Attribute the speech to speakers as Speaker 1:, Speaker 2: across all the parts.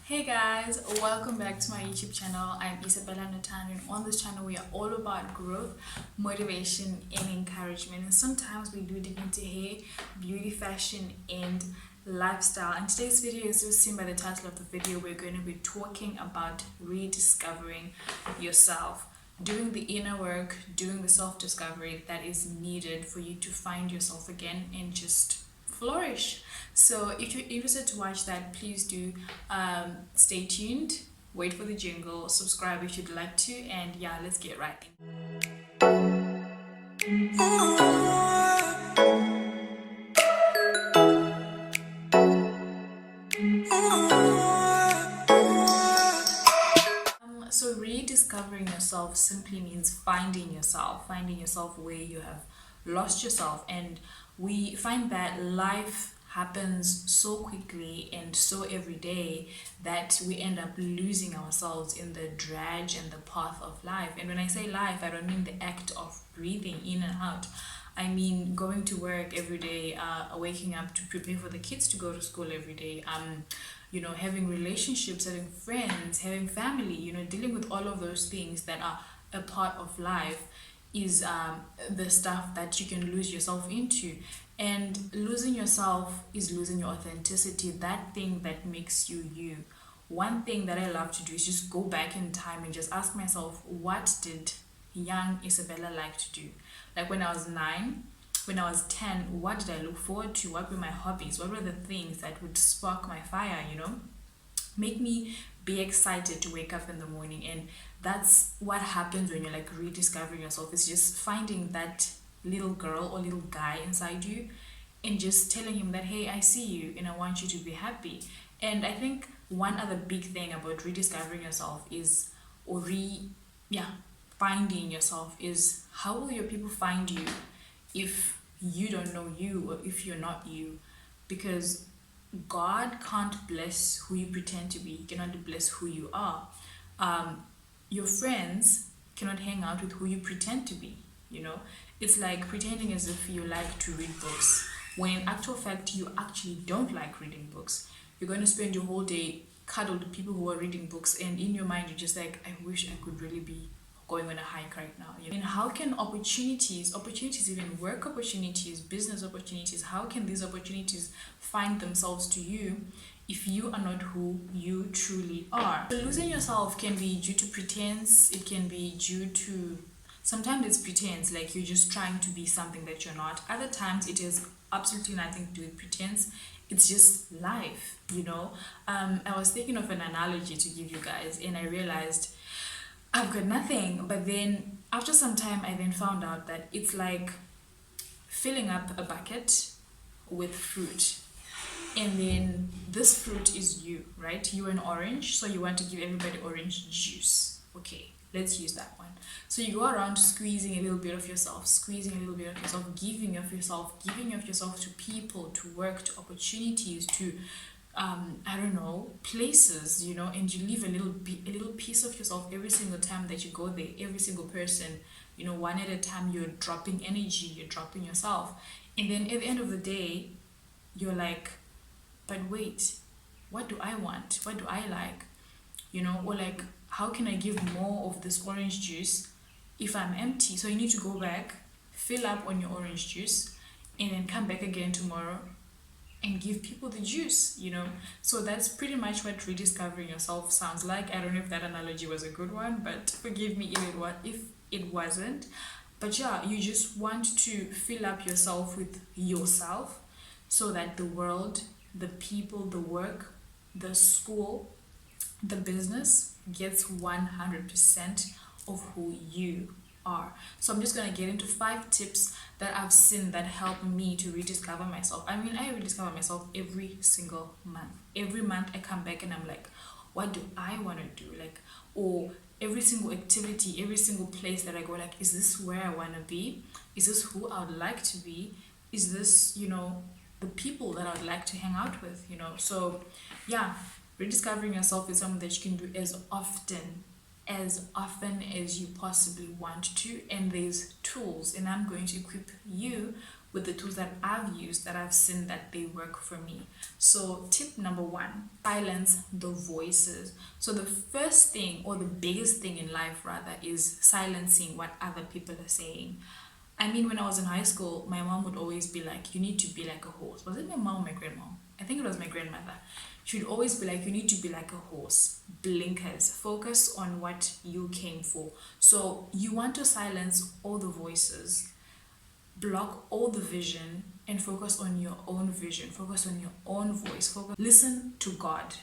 Speaker 1: Hey guys, welcome back to my YouTube channel. I'm Isabella Nathan, and on this channel we are all about growth, motivation and encouragement, and sometimes we do dig into hair, beauty, fashion and lifestyle. And today's video, as you've seen by the title of the video, we're going to be talking about rediscovering yourself, doing the inner work, doing the self-discovery that is needed for you to find yourself again and just flourish. So if you're interested to watch that, please do stay tuned, wait for the jingle, subscribe if you'd like to, and yeah, let's get right in. So rediscovering yourself simply means finding yourself where you have lost yourself. And we find that life happens so quickly and so every day that we end up losing ourselves in the drudge and the path of life. And when I say life, I don't mean the act of breathing in and out. I mean going to work every day, waking up to prepare for the kids to go to school every day, having relationships, having friends, having family, dealing with all of those things that are a part of life is the stuff that you can lose yourself into. And losing yourself is losing your authenticity, that thing that makes you you. One thing that I love to do is just go back in time and just ask myself, what did young Isabella like to do? Like when I was 9, when I was 10, what did I look forward to? What were my hobbies? What were the things that would spark my fire, make me be excited to wake up in the morning? And that's what happens when you're like rediscovering yourself. It's just finding that little girl or little guy inside you and just telling him that, hey, I see you and I want you to be happy. And I think one other big thing about rediscovering yourself is, finding yourself is, how will your people find you if you don't know you or if you're not you? Because God can't bless who you pretend to be. He cannot bless who you are. Your friends cannot hang out with who you pretend to be. It's like pretending as if you like to read books when in actual fact you actually don't like reading books. You're going to spend your whole day cuddled with people who are reading books, and in your mind you're just like, I wish I could really be going on a hike right now. And how can opportunities, even work opportunities, business opportunities, how can these opportunities find themselves to you if you are not who you truly are? So losing yourself can be due to pretense. It can be due to, sometimes it's pretense, like you're just trying to be something that you're not. Other times it is absolutely nothing to do with pretense. It's just life. I was thinking of an analogy to give you guys, and I realized I've got nothing. But then after some time, I then found out that it's like filling up a bucket with fruit. And then this fruit is you, right? You're an orange, so you want to give everybody orange juice. Okay, let's use that one. So you go around squeezing a little bit of yourself, giving of yourself to people, to work, to opportunities, to places, and you leave a little piece of yourself every single time that you go there. Every single person, one at a time, you're dropping energy, you're dropping yourself. And then at the end of the day, you're like, but wait, what do I want? What do I like? Or like, how can I give more of this orange juice if I'm empty? So you need to go back, fill up on your orange juice, and then come back again tomorrow and give people the juice. So that's pretty much what rediscovering yourself sounds like. I don't know if that analogy was a good one, but forgive me if it wasn't. But yeah, you just want to fill up yourself with yourself so that the world, the people, the work, the school, the business gets 100% of who you are. So I'm just going to get into 5 tips that I've seen that help me to rediscover myself. I rediscover myself every single month. Every month I come back and I'm like, what do I want to do? Or every single activity, every single place that I go, like, is this where I want to be? Is this who I would like to be? Is this, the people that I would like to hang out with? So yeah, rediscovering yourself is something that you can do as often as you possibly want to. And there's tools, and I'm going to equip you with the tools that I've used, that I've seen that they work for me. So tip number one, silence the voices. So the first thing, or the biggest thing in life rather, is silencing what other people are saying. I mean, when I was in high school, my mom would always be like, you need to be like a horse. Was it my mom or my grandma? I think it was my grandmother. She would always be like, you need to be like a horse. Blinkers. Focus on what you came for. So you want to silence all the voices, block all the vision, and focus on your own vision. Focus on your own voice. Listen to God.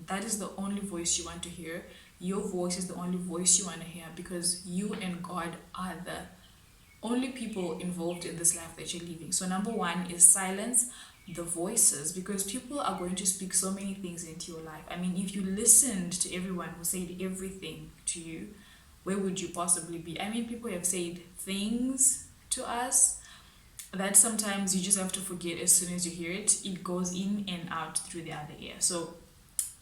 Speaker 1: That is the only voice you want to hear. Your voice is the only voice you want to hear, because you and God are the only people involved in this life that you're living. So number one is silence the voices, because people are going to speak so many things into your life. I mean, if you listened to everyone who said everything to you, where would you possibly be? I mean, people have said things to us that sometimes you just have to forget as soon as you hear it. It goes in and out through the other ear. So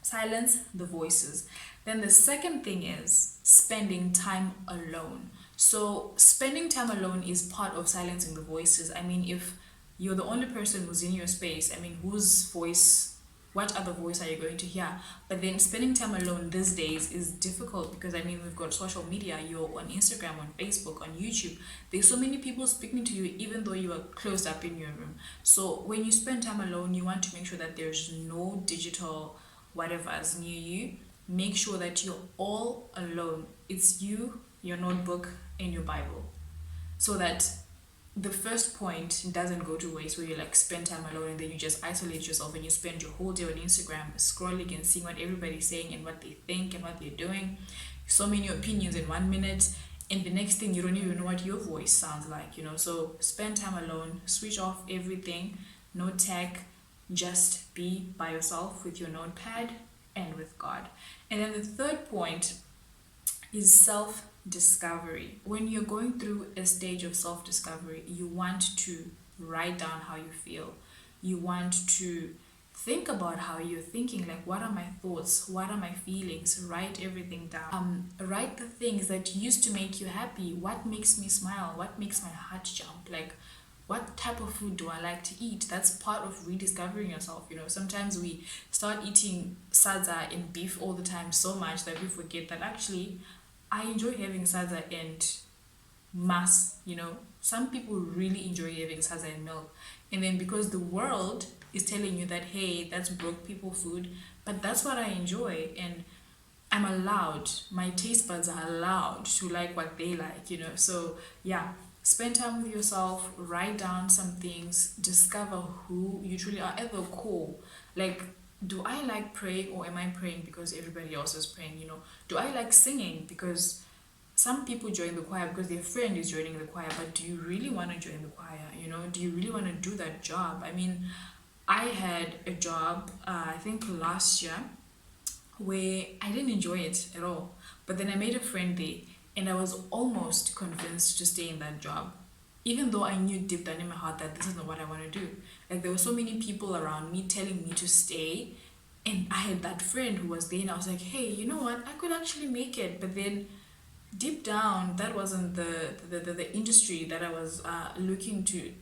Speaker 1: silence the voices. Then the second thing is spending time alone. So spending time alone is part of silencing the voices. I mean, if you're the only person who's in your space, I mean, whose voice, what other voice are you going to hear? But then spending time alone these days is difficult, because I mean, we've got social media. You're on Instagram, on Facebook, on YouTube. There's so many people speaking to you, even though you are closed up in your room. So when you spend time alone, you want to make sure that there's no digital whatever's near you. Make sure that you're all alone. It's you, your notebook, and your Bible, so that the first point doesn't go to waste, where you like spend time alone and then you just isolate yourself and you spend your whole day on Instagram scrolling and seeing what everybody's saying and what they think and what they're doing. So many opinions in 1 minute, and the next thing you don't even know what your voice sounds like, you know. So spend time alone, switch off everything, no tech, just be by yourself with your notepad and with God. And then the third point is self-discovery. When you're going through a stage of self-discovery, you want to write down how you feel. You want to think about how you're thinking, like, what are my thoughts? What are my feelings? Write everything down. Write the things that used to make you happy. What makes me smile? What makes my heart jump? Like, what type of food do I like to eat? That's part of rediscovering yourself. You know, sometimes we start eating sadza and beef all the time so much that we forget that actually I enjoy having sadza and mass. You know, some people really enjoy having sadza and milk. And then because the world is telling you that, hey, that's broke people food, but that's what I enjoy, and I'm allowed, my taste buds are allowed to like what they like, you know. So yeah, spend time with yourself, write down some things, discover who you truly are at the core. Like, do I like praying, or am I praying because everybody else is praying? You know, do I like singing because some people join the choir because their friend is joining the choir, but do you really want to join the choir? You know, do you really want to do that job? I mean, I had a job, I think last year, where I didn't enjoy it at all. But then I made a friend there, and I was almost convinced to stay in that job, even though I knew deep down in my heart that this is not what I want to do. Like, there were so many people around me telling me to stay, and I had that friend who was there, and I was like, hey, you know what? I could actually make it. But then deep down, that wasn't the industry that I was looking to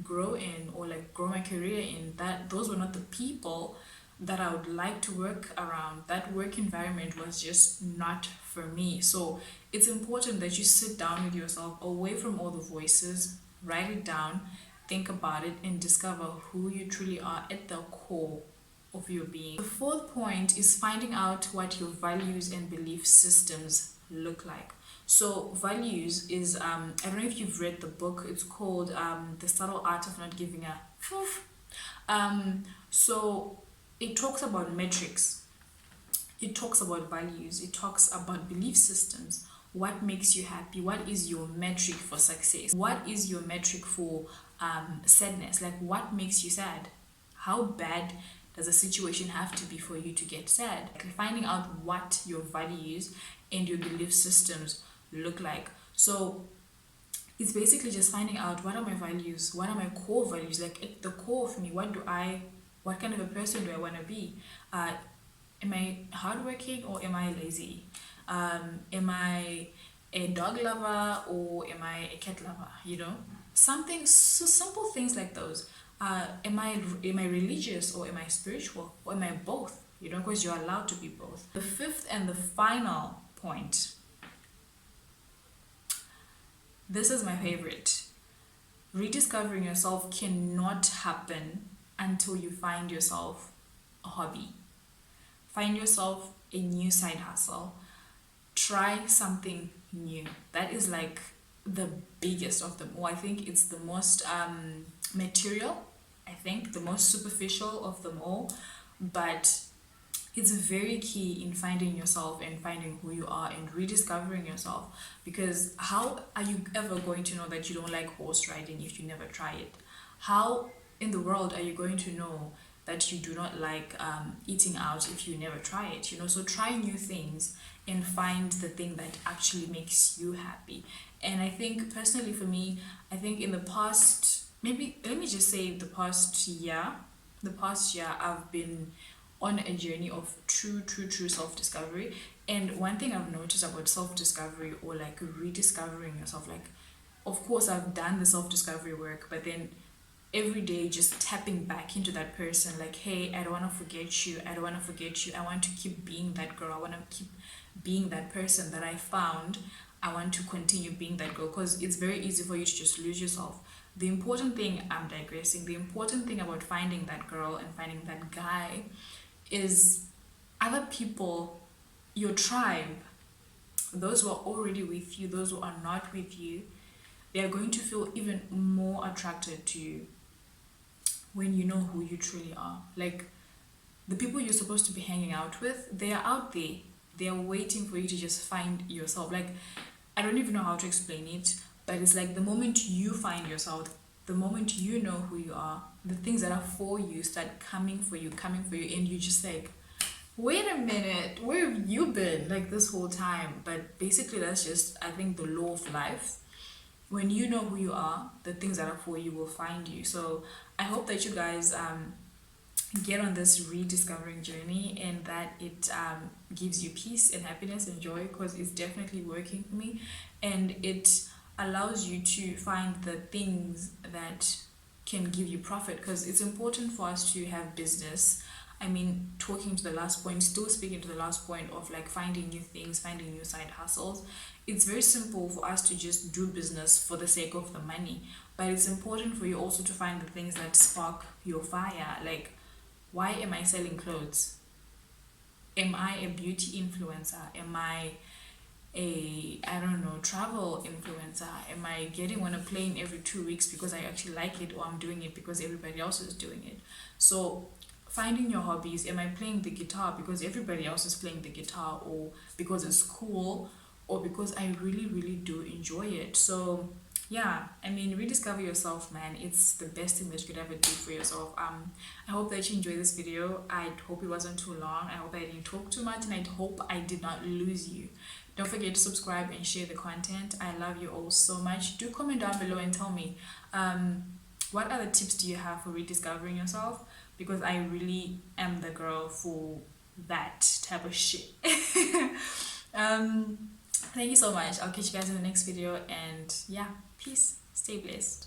Speaker 1: grow in, or like grow my career in. That those were not the people that I would like to work around. That work environment was just not for me. So it's important that you sit down with yourself, away from all the voices, write it down, think about it, and discover who you truly are at the core of your being. The fourth point is finding out what your values and belief systems look like. So values is I don't know if you've read the book. It's called The Subtle Art of Not Giving a so it talks about metrics, it talks about values, it talks about belief systems. What makes you happy? What is your metric for success? What is your metric for sadness? Like, what makes you sad? How bad does a situation have to be for you to get sad? Like, finding out what your values and your belief systems look like. So it's basically just finding out, what are my values? What are my core values? Like, at the core of me, what kind of a person do I want to be? Am I hardworking, or am I lazy? Am I a dog lover, or am I a cat lover? You know, something so simple things like those. Am I religious, or am I spiritual, or am I both? Because you're allowed to be both. The fifth and the final point, this is my favorite. Rediscovering yourself cannot happen until you find yourself a hobby. Find yourself a new side hustle. Try something new. That is like the biggest of them all. I think it's the most material, I think the most superficial of them all, but it's very key in finding yourself and finding who you are and rediscovering yourself. Because how are you ever going to know that you don't like horse riding if you never try it? How in the world are you going to know that you do not like eating out if you never try it? So try new things and find the thing that actually makes you happy. And I think personally for me, I think in the past, maybe let me just say the past year, I've been on a journey of true self-discovery. And one thing I've noticed about self-discovery, or like rediscovering yourself, like of course I've done the self-discovery work, but then every day just tapping back into that person, like, hey, I don't want to forget you, I want to keep being that girl, I want to keep being that person that I found. I want to continue being that girl, because it's very easy for you to just lose yourself. The important thing, I'm digressing, the important thing about finding that girl and finding that guy is other people, your tribe, those who are already with you, those who are not with you, they are going to feel even more attracted to you when you know who you truly are. Like, the people you're supposed to be hanging out with, they are out there. They are waiting for you to just find yourself. Like, I don't even know how to explain it, but it's like the moment you find yourself, the moment you know who you are, the things that are for you start coming for you, and you just like, wait a minute, where have you been like this whole time? But basically that's just, I think, the law of life. When you know who you are, the things that are for you will find you. So I hope that you guys get on this rediscovering journey, and that it gives you peace and happiness and joy, because it's definitely working for me, and it allows you to find the things that can give you profit, because it's important for us to have business. I mean, talking to the last point, still speaking to the last point of like finding new things, finding new side hustles. It's very simple for us to just do business for the sake of the money, but it's important for you also to find the things that spark your fire. Like, why am I selling clothes? Am I a beauty influencer? Am I I don't know, travel influencer? Am I getting on a plane every 2 weeks because I actually like it, or I'm doing it because everybody else is doing it? So finding your hobbies. Am I playing the guitar because everybody else is playing the guitar, or because it's cool, or because I really do enjoy it? So yeah, I mean, rediscover yourself, man. It's the best thing that you could ever do for yourself. I hope that you enjoyed this video. I hope it wasn't too long. I hope I didn't talk too much, and I hope I did not lose you. Don't forget to subscribe and share the content. I love you all so much. Do comment down below and tell me what other tips do you have for rediscovering yourself, because I really am the girl for that type of shit. Thank you so much. I'll catch you guys in the next video, and yeah, peace. Stay blessed.